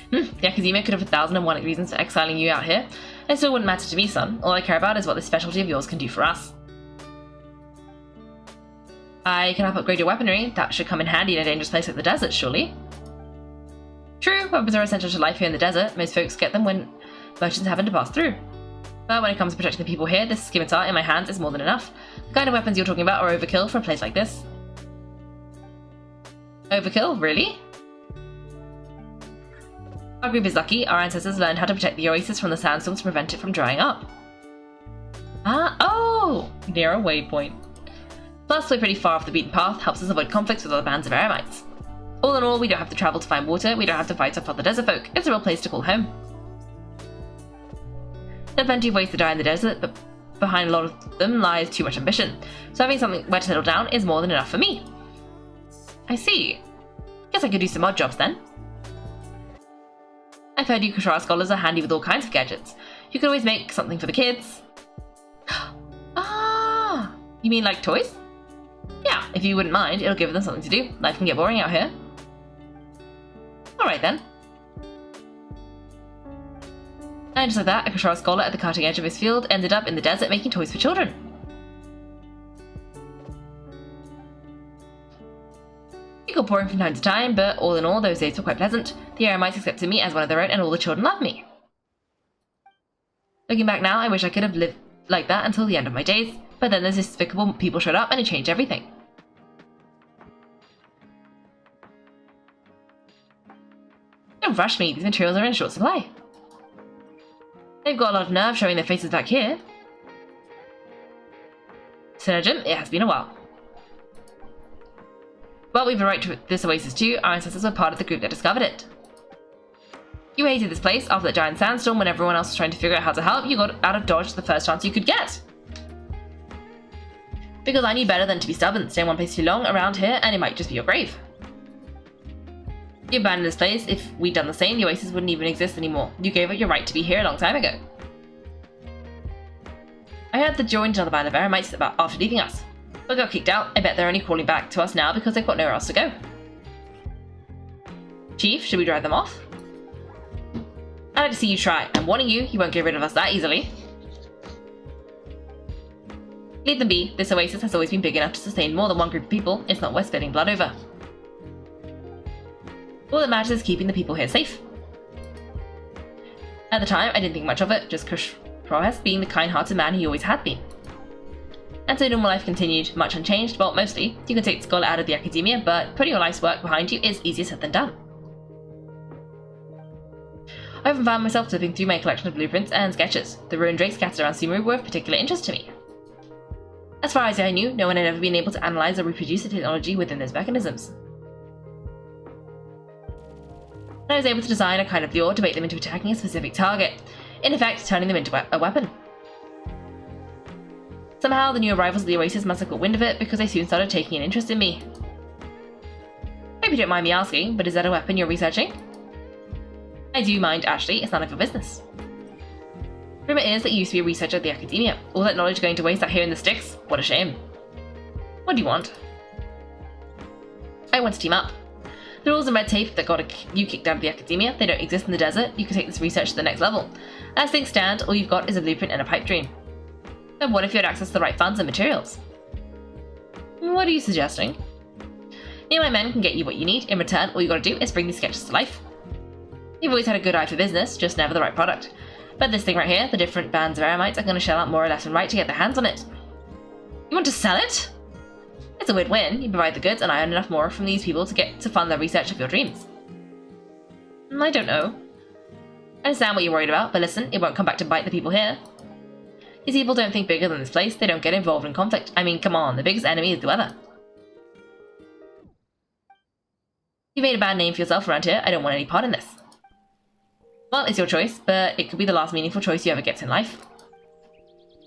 The academia could have 1,001 reasons for exiling you out here, and it still wouldn't matter to me, son. All I care about is what this specialty of yours can do for us. I can help upgrade your weaponry. That should come in handy in a dangerous place like the desert, surely. True, weapons are essential to life here in the desert. Most folks get them when merchants happen to pass through. But when it comes to protecting the people here, this scimitar in my hands is more than enough. The kind of weapons you're talking about are overkill for a place like this. Overkill? Really? Our group is lucky. Our ancestors learned how to protect the oasis from the sandstorms to prevent it from drying up. Oh! Near a waypoint. Plus, we're pretty far off the beaten path, helps us avoid conflicts with other bands of eremites. All in all, we don't have to travel to find water, we don't have to fight off other desert folk. It's a real place to call home. There are plenty of ways to die in the desert, but behind a lot of them lies too much ambition. So having something where to settle down is more than enough for me. I see. Guess I could do some odd jobs then. I've heard you Kashara scholars are handy with all kinds of gadgets. You could always make something for the kids. Ah! You mean like toys? Yeah, if you wouldn't mind, it'll give them something to do. Life can get boring out here. Alright then. And just like that, a Kashara scholar at the cutting edge of his field ended up in the desert making toys for children. It got boring from time to time, but all in all, those days were quite pleasant. The eremites accepted me as one of their own, and all the children loved me. Looking back now, I wish I could have lived like that until the end of my days, but then those despicable people showed up and it changed everything. Don't rush me, these materials are in short supply. They've got a lot of nerve showing their faces back here. Synergem, it has been a while. Well, we've a right to this oasis too. Our ancestors were part of the group that discovered it. You hated this place after that giant sandstorm when everyone else was trying to figure out how to help. You got out of Dodge the first chance you could get. Because I knew better than to be stubborn, stay in one place too long around here and it might just be your grave. You abandoned this place. If we'd done the same, the oasis wouldn't even exist anymore. You gave up your right to be here a long time ago. I heard that joined another band of eremites after leaving us. But got kicked out. I bet they're only crawling back to us now because they've got nowhere else to go. Chief, should we drive them off? I'd like to see you try. I'm warning you, you won't get rid of us that easily. Leave them be. This oasis has always been big enough to sustain more than one group of people. It's not worth spilling blood over. All that matters is keeping the people here safe. At the time, I didn't think much of it, just Krohes being the kind-hearted man he always had been. And so normal life continued, much unchanged. Well, mostly. You can take the scholar out of the academia, but putting your life's work behind you is easier said than done. I often found myself flipping through my collection of blueprints and sketches. The ruined drakes scattered around Sumeru were of particular interest to me. As far as I knew, no one had ever been able to analyze or reproduce the technology within those mechanisms. And I was able to design a kind of lure to bait them into attacking a specific target, in effect turning them into a weapon. Somehow, the new arrivals of the Oasis must have got wind of it because they soon started taking an interest in me. Hope you don't mind me asking, but is that a weapon you're researching? I do mind, Ashley, it's none of your business. Rumour is that you used to be a researcher at the academia. All that knowledge going to waste out here in the sticks? What a shame. What do you want? I want to team up. The rules and red tape that got you kicked out of the academia, they don't exist in the desert. You can take this research to the next level. As things stand, all you've got is a blueprint and a pipe dream. Then what if you had access to the right funds and materials? What are you suggesting? Me and my men can get you what you need. In return, all you gotta do is bring these sketches to life. You've always had a good eye for business, just never the right product. But this thing right here, the different bands of eremites are gonna shell out more or less and right to get their hands on it. You want to sell it? It's a win-win. You provide the goods and I earn enough more from these people to fund their research of your dreams. I don't know. I understand what you're worried about, but listen, it won't come back to bite the people here. These people don't think bigger than this place, they don't get involved in conflict. I mean, come on, the biggest enemy is the weather. You've made a bad name for yourself around here, I don't want any part in this. Well, it's your choice, but it could be the last meaningful choice you ever get in life.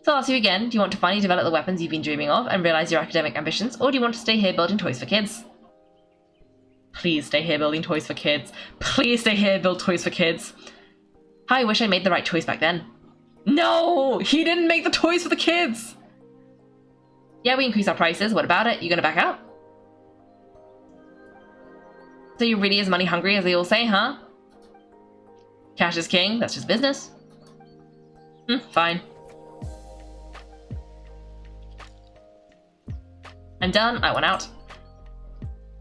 So I'll ask you again, do you want to finally develop the weapons you've been dreaming of and realize your academic ambitions, or do you want to stay here building toys for kids? Please stay here building toys for kids. Please stay here, build toys for kids. How I wish I made the right choice back then. No! He didn't make the toys for the kids! Yeah, we increased our prices. What about it? You gonna back out? So you're really as money hungry as they all say, huh? Cash is king. That's just business. Fine. I'm done. I want out.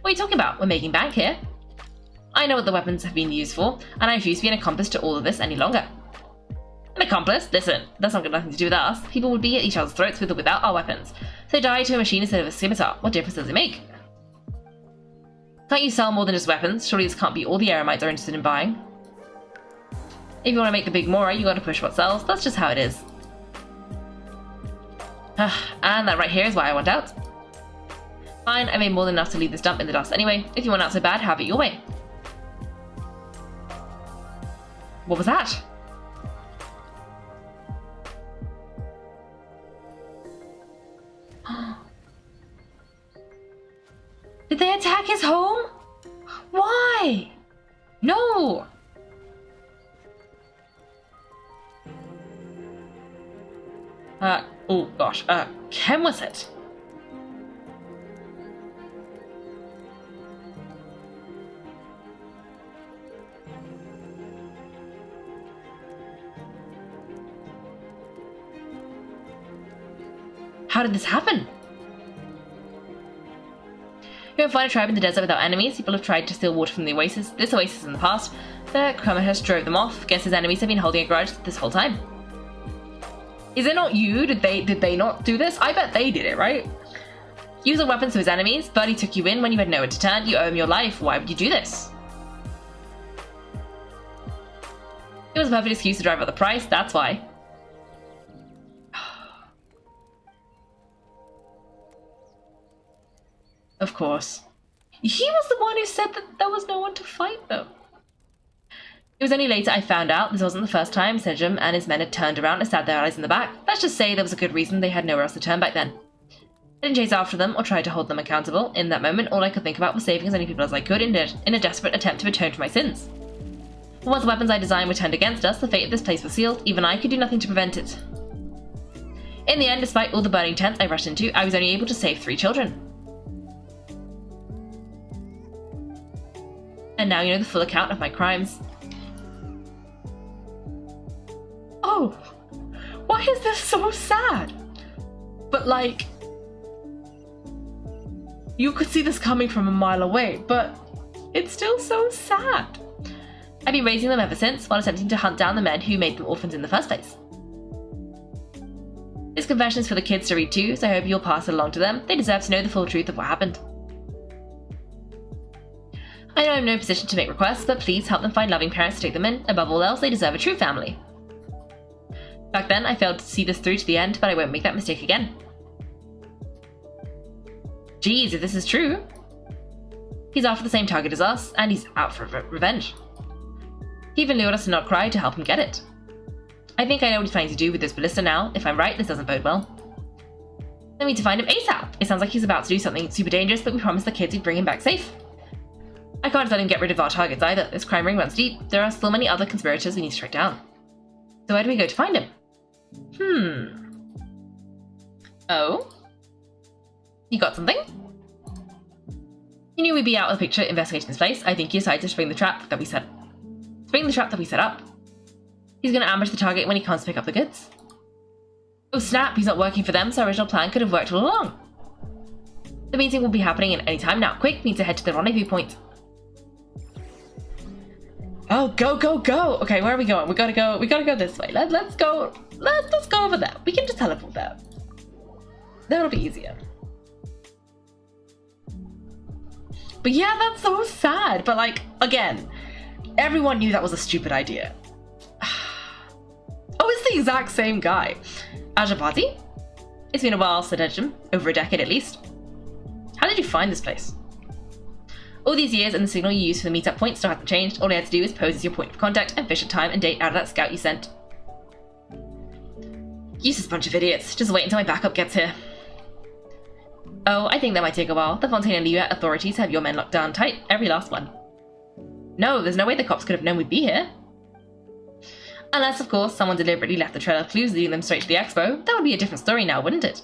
What are you talking about? We're making bank here. I know what the weapons have been used for, and I refuse to be an accomplice to all of this any longer. An accomplice? Listen, that's not got nothing to do with us. People would be at each other's throats with or without our weapons. So die to a machine instead of a scimitar. What difference does it make? Can't you sell more than just weapons? Surely this can't be all the Eremites are interested in buying. If you want to make the big Mora, you gotta push what sells. That's just how it is. And that right here is why I want out. Fine, I made more than enough to leave this dump in the dust anyway. If you want out so bad, have it your way. What was that? Did they attack his home? Why? No! Oh gosh, Ken was it? How did this happen? You won't find a tribe in the desert without enemies. People have tried to steal water from the oasis. This oasis in the past. The Chromatus drove them off. Guess his enemies have been holding a grudge this whole time. Is it not you? Did they not do this? I bet they did it, right? Use a weapon to his enemies. Birdie took you in when you had nowhere to turn. You owe him your life. Why would you do this? It was a perfect excuse to drive up the price. That's why. Of course. He was the one who said that there was no one to fight them. It was only later I found out this wasn't the first time Sejum and his men had turned around and stabbed their allies in the back. Let's just say there was a good reason they had nowhere else to turn back then. I didn't chase after them or try to hold them accountable. In that moment, all I could think about was saving as many people as I could in a desperate attempt to atone for my sins. But once the weapons I designed were turned against us, the fate of this place was sealed. Even I could do nothing to prevent it. In the end, despite all the burning tents I rushed into, I was only able to save 3 children. And now you know the full account of my crimes. Oh, why is this so sad? But like, you could see this coming from a mile away, but it's still so sad. I've been raising them ever since, while attempting to hunt down the men who made them orphans in the first place. This confession is for the kids to read too, so I hope you'll pass it along to them. They deserve to know the full truth of what happened. I know I'm in no position to make requests, but please help them find loving parents to take them in. Above all else, they deserve a true family. Back then, I failed to see this through to the end, but I won't make that mistake again. Geez, if this is true. He's after the same target as us, and he's out for revenge. He even lured us to not cry to help him get it. I think I know what he's planning to do with this ballista now. If I'm right, this doesn't bode well. I need to find him ASAP. It sounds like he's about to do something super dangerous, but we promised the kids we'd bring him back safe. I can't let him get rid of our targets either. This crime ring runs deep. There are still many other conspirators we need to track down. So where do we go to find him? Oh? You got something? He knew we'd be out of the picture investigating this place. I think he decided to spring the trap that we set up. He's going to ambush the target when he comes to pick up the goods. Oh snap, he's not working for them, so our original plan could have worked all along. The meeting will be happening in any time now. Quick, we need to head to the rendezvous point. Oh, go, go, go! Okay, where are we going? We gotta go this way. Let's go over there. We can just teleport there. That'll be easier. But yeah, that's so sad. But like, again, everyone knew that was a stupid idea. Oh, it's the exact same guy. Ashvapati? It's been a while, said Edgem. Over a decade at least. How did you find this place? All these years and the signal you used for the meetup point still hasn't changed. All I had to do is pose as your point of contact and fish a time and date out of that scout you sent. Useless bunch of idiots. Just wait until my backup gets here. Oh, I think that might take a while. The Fontaine and Liyue authorities have your men locked down tight. Every last one. No, there's no way the cops could have known we'd be here. Unless, of course, someone deliberately left the trail of clues leading them straight to the expo. That would be a different story now, wouldn't it?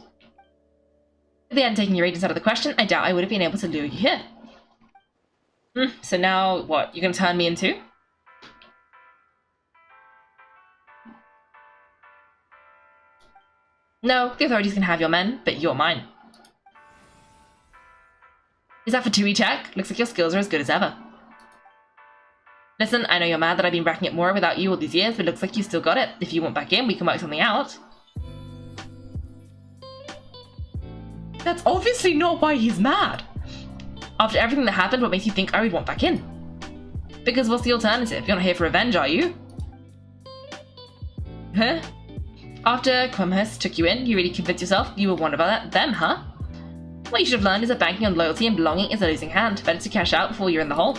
If they hadn't taken your agents out of the question, I doubt I would have been able to lure you here. So now, what? You're gonna turn me into? No, the authorities can have your men, but you're mine. Is that for 2E check? Looks like your skills are as good as ever. Listen, I know you're mad that I've been racking up more without you all these years, but looks like you still got it. If you want back in, we can work something out. That's obviously not why he's mad. After everything that happened, what makes you think I would want back in? Because what's the alternative? You're not here for revenge, are you? Huh? After Quemhurst took you in, you really convinced yourself you were one of them, huh? What you should have learned is that banking on loyalty and belonging is a losing hand. Better to cash out before you're in the hole.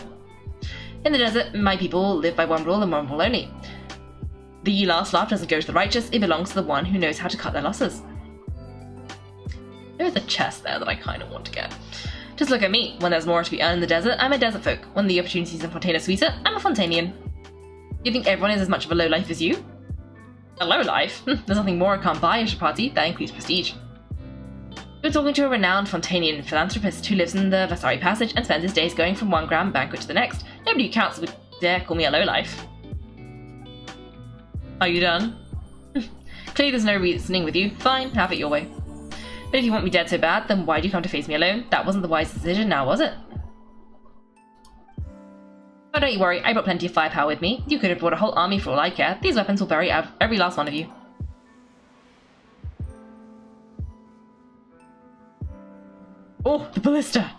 In the desert, my people live by one rule and one rule only. The last laugh doesn't go to the righteous, it belongs to the one who knows how to cut their losses. There is a chest there that I kind of want to get. Just look at me. When there's more to be earned in the desert, I'm a desert folk. When the opportunities in Fontaine are sweeter, I'm a Fontanian. You think everyone is as much of a lowlife as you? A lowlife? There's nothing more I can't buy, Ashvapati. That includes prestige. You're talking to a renowned Fontanian philanthropist who lives in the Vasari Passage and spends his days going from one grand banquet to the next. Nobody who counts would dare call me a lowlife. Are you done? Clearly there's no reasoning with you. Fine, have it your way. But if you want me dead so bad, then why'd you come to face me alone? That wasn't the wisest decision now, was it? Oh, don't you worry, I brought plenty of firepower with me. You could have brought a whole army for all I care. These weapons will bury every last one of you. Oh, the ballista!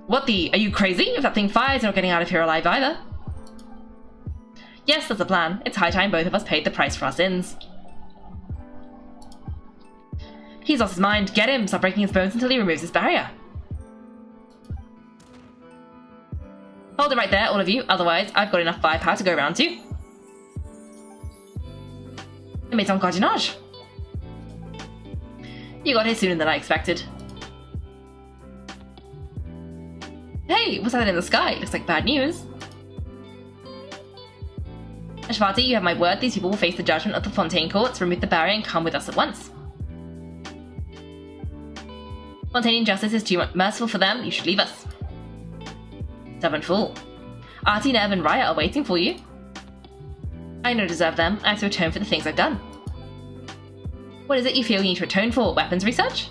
What the? Are you crazy? If that thing fires, you're not getting out of here alive either. Yes, that's the plan. It's high time both of us paid the price for our sins. He's lost his mind. Get him! Stop breaking his bones until he removes his barrier. Hold it right there, all of you. Otherwise, I've got enough firepower to go around to. It made some gardiennage. You got here sooner than I expected. Hey, what's that in the sky? Looks like bad news. Ashvapati, you have my word. These people will face the judgment of the Fontaine courts. Remove the barrier and come with us at once. Fontanian justice is too merciful for them. You should leave us. Stubborn fool. Artie, Nev, and Raya are waiting for you. I don't deserve them. I have to atone for the things I've done. What is it you feel you need to atone for? Weapons research?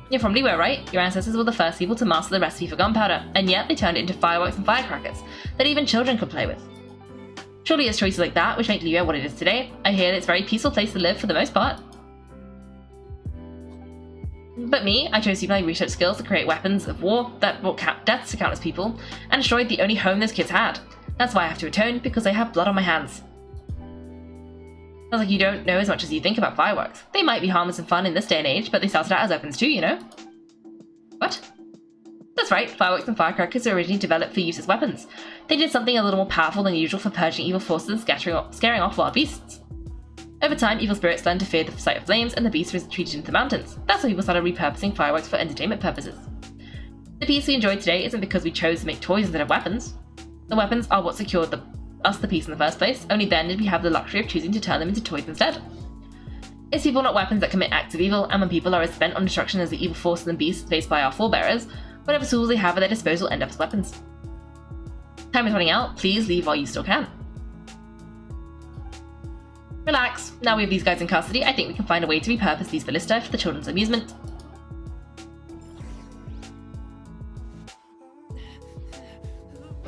You're probably right. Your ancestors were the first people to master the recipe for gunpowder, and yet they turned it into fireworks and firecrackers that even children could play with. Surely it's choices like that which make Liyue what it is today. I hear that it's a very peaceful place to live for the most part. But me, I chose to use my research skills to create weapons of war that brought deaths to countless people, and destroyed the only home those kids had. That's why I have to atone, because I have blood on my hands. Sounds like you don't know as much as you think about fireworks. They might be harmless and fun in this day and age, but they started out as weapons too, you know? What? That's right, fireworks and firecrackers were originally developed for use as weapons. They did something a little more powerful than usual for purging evil forces and scaring off wild beasts. Over time, evil spirits learned to fear the sight of flames, and the beasts retreated into the mountains. That's why people started repurposing fireworks for entertainment purposes. The peace we enjoy today isn't because we chose to make toys instead of weapons. The weapons are what secured us the peace in the first place. Only then did we have the luxury of choosing to turn them into toys instead. It's people, not weapons, that commit acts of evil, and when people are as bent on destruction as the evil forces and beasts faced by our forebearers, whatever tools they have at their disposal end up as weapons. Time is running out. Please leave while you still can. Relax. Now we have these guys in custody, I think we can find a way to repurpose these ballista for the children's amusement.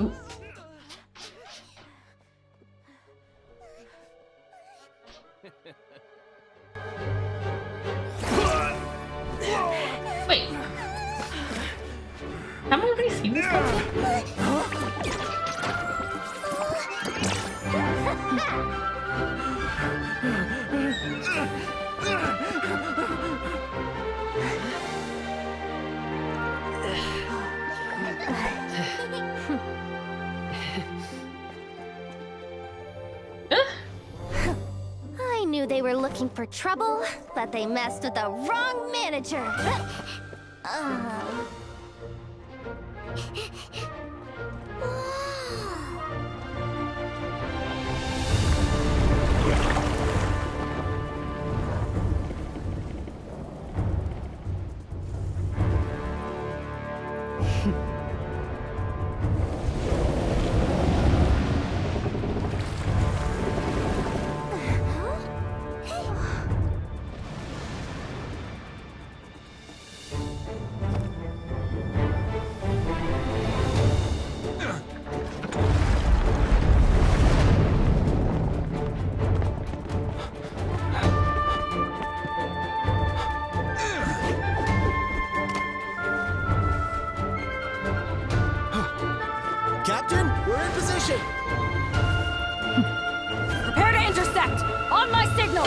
Ooh. Wait. Haven't I already seen this one? I knew they were looking for trouble, but they messed with the wrong manager. Impact! On my signal!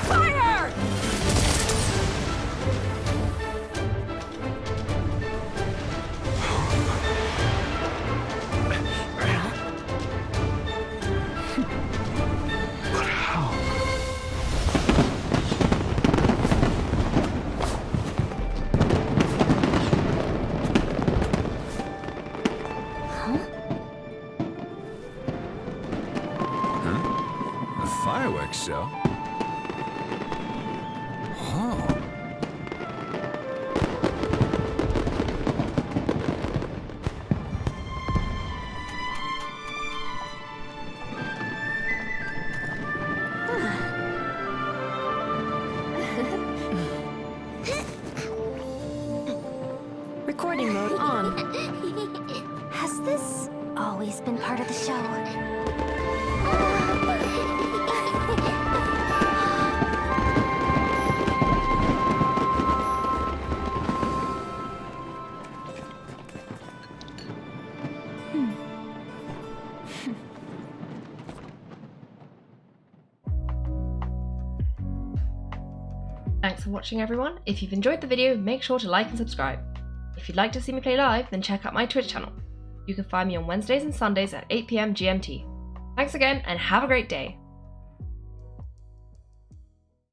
Fire! But how? A fireworks show? Oh. Recording mode on. Has this always been part of the show? Thanks for watching everyone. If you've enjoyed the video, make sure to like and subscribe. If you'd like to see me play live, then check out my Twitch channel. You can find me on Wednesdays and Sundays at 8 PM GMT. Thanks again and have a great day.